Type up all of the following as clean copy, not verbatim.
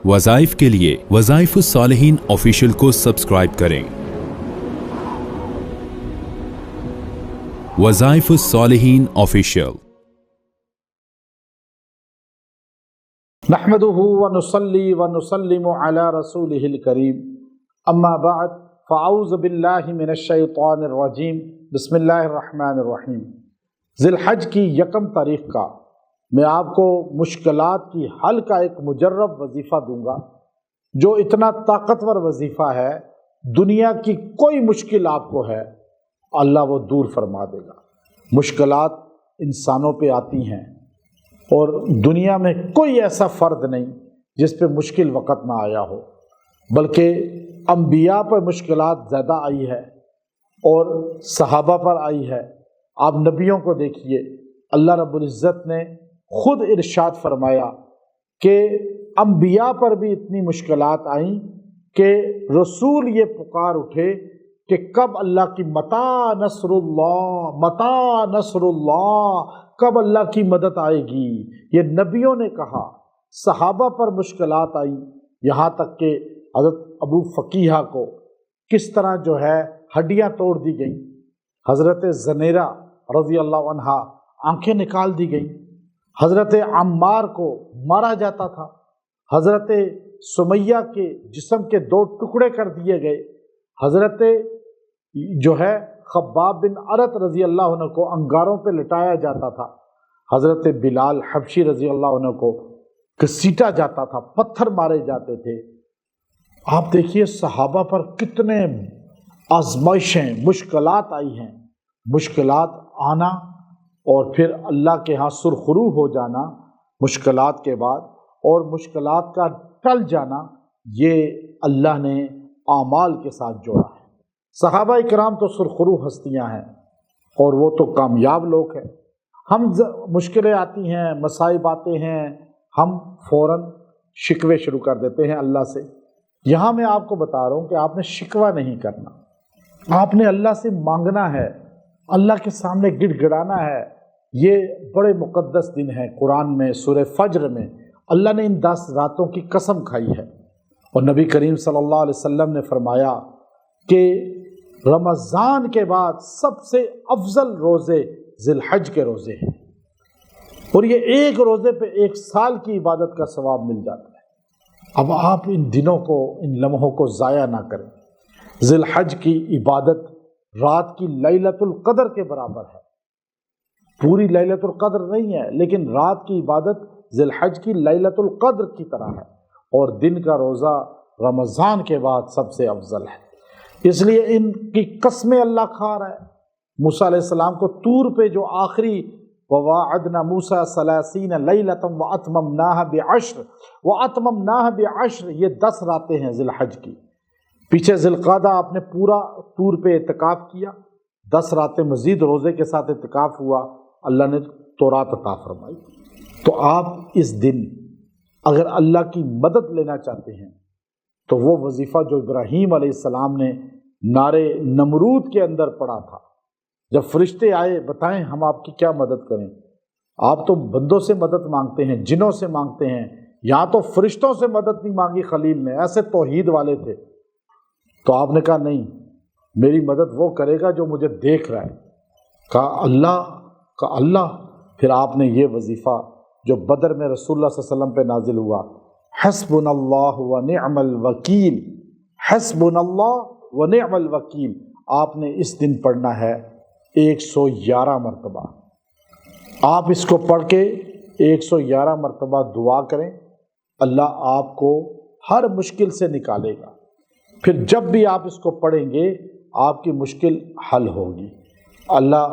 وظائف کے لیے وظائف الصالحین آفیشیل کو سبسکرائب کریں۔ وظائف الصالحین آفیشیل۔ نحمده ونصلي ونسلم على رسوله الكريم اما بعد فاعوذ باللہ من الشیطان الرجیم بسم اللہ الرحمن الرحیم۔ ذی الحج کی یکم تاریخ کا میں آپ کو مشکلات کی حل کا ایک مجرب وظیفہ دوں گا، جو اتنا طاقتور وظیفہ ہے، دنیا کی کوئی مشکل آپ کو ہے اللہ وہ دور فرما دے گا۔ مشکلات انسانوں پہ آتی ہیں اور دنیا میں کوئی ایسا فرد نہیں جس پہ مشکل وقت نہ آیا ہو، بلکہ انبیاء پر مشکلات زیادہ آئی ہے اور صحابہ پر آئی ہے۔ آپ نبیوں کو دیکھیے، اللہ رب العزت نے خود ارشاد فرمایا کہ انبیاء پر بھی اتنی مشکلات آئیں کہ رسول یہ پکار اٹھے کہ کب اللہ کی متا نصر اللہ، کب اللہ کی مدد آئے گی۔ یہ نبیوں نے کہا۔ صحابہ پر مشکلات آئی، یہاں تک کہ حضرت ابو فقیہ کو کس طرح جو ہے ہڈیاں توڑ دی گئیں، حضرت زنیرہ رضی اللہ عنہا آنکھیں نکال دی گئیں، حضرت عمار کو مارا جاتا تھا، حضرت سمیہ کے جسم کے 2 ٹکڑے کر دیے گئے، حضرت جو ہے خباب بن ارت رضی اللہ عنہ کو انگاروں پہ لٹایا جاتا تھا، حضرت بلال حبشی رضی اللہ عنہ کو گھسیٹا جاتا تھا، پتھر مارے جاتے تھے۔ آپ دیکھیے صحابہ پر کتنے آزمائشیں، مشکلات آئی ہیں۔ مشکلات آنا اور پھر اللہ کے ہاں سرخرو ہو جانا مشکلات کے بعد، اور مشکلات کا ٹل جانا، یہ اللہ نے اعمال کے ساتھ جوڑا ہے۔ صحابہ اکرام تو سرخرو ہستیاں ہیں اور وہ تو کامیاب لوگ ہیں۔ ہم مشکلیں آتی ہیں، مصائب آتے ہیں، ہم فوراً شکوے شروع کر دیتے ہیں اللہ سے۔ یہاں میں آپ کو بتا رہا ہوں کہ آپ نے شکوہ نہیں کرنا، آپ نے اللہ سے مانگنا ہے، اللہ کے سامنے گڑ گڑانا ہے۔ یہ بڑے مقدس دن ہیں۔ قرآن میں سورہ فجر میں اللہ نے ان 10 راتوں کی قسم کھائی ہے، اور نبی کریم صلی اللہ علیہ وسلم نے فرمایا کہ رمضان کے بعد سب سے افضل روزے ذی الحج کے روزے ہیں، اور یہ ایک روزے پہ 1 سال کی عبادت کا ثواب مل جاتا ہے۔ اب آپ ان دنوں کو، ان لمحوں کو ضائع نہ کریں۔ ذی الحج کی عبادت رات کی لیلۃ القدر کے برابر ہے۔ پوری لیلۃ القدر نہیں ہے، لیکن رات کی عبادت ذی الحج کی لیلۃ القدر کی طرح ہے، اور دن کا روزہ رمضان کے بعد سب سے افضل ہے۔ اس لیے ان کی قسمیں اللہ کھا رہا ہے۔ موسیٰ علیہ السلام کو طور پہ جو آخری وَوَاعَدْنَا مُوسَىٰ 30 لَيْلَةً وَأَتْمَمْنَاهَا بِعَشْرٍ، یہ 10 راتیں ہیں ذی الحج کی۔ پیچھے ذی القعدہ آپ نے پورا طور پہ اعتکاف کیا، 10 راتیں مزید روزے کے ساتھ اعتکاف ہوا، اللہ نے تورات عطا فرمائی۔ تو آپ اس دن اگر اللہ کی مدد لینا چاہتے ہیں تو وہ وظیفہ جو ابراہیم علیہ السلام نے نارے نمرود کے اندر پڑھا تھا، جب فرشتے آئے بتائیں ہم آپ کی کیا مدد کریں، آپ تو بندوں سے مدد مانگتے ہیں، جنوں سے مانگتے ہیں، یہاں تو فرشتوں سے مدد نہیں مانگی خلیل نے، ایسے توحید والے تھے۔ تو آپ نے کہا نہیں، میری مدد وہ کرے گا جو مجھے دیکھ رہا ہے۔ کہا اللہ۔ پھر آپ نے یہ وظیفہ جو بدر میں رسول اللہ صلی اللہ علیہ وسلم پہ نازل ہوا، حسبنا اللہ ونعم الوکیل، حسبنا اللہ ونعم الوکیل، آپ نے اس دن پڑھنا ہے 111 مرتبہ۔ آپ اس کو پڑھ کے 111 مرتبہ دعا کریں، اللہ آپ کو ہر مشکل سے نکالے گا۔ پھر جب بھی آپ اس کو پڑھیں گے آپ کی مشکل حل ہوگی، اللہ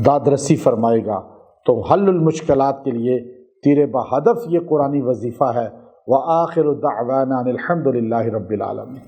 داد رسی فرمائے گا۔ تو حل المشکلات کے لیے تیر بہدف یہ قرآنی وظیفہ ہے۔ وآخر دعوانا الحمد للہ رب العالمین۔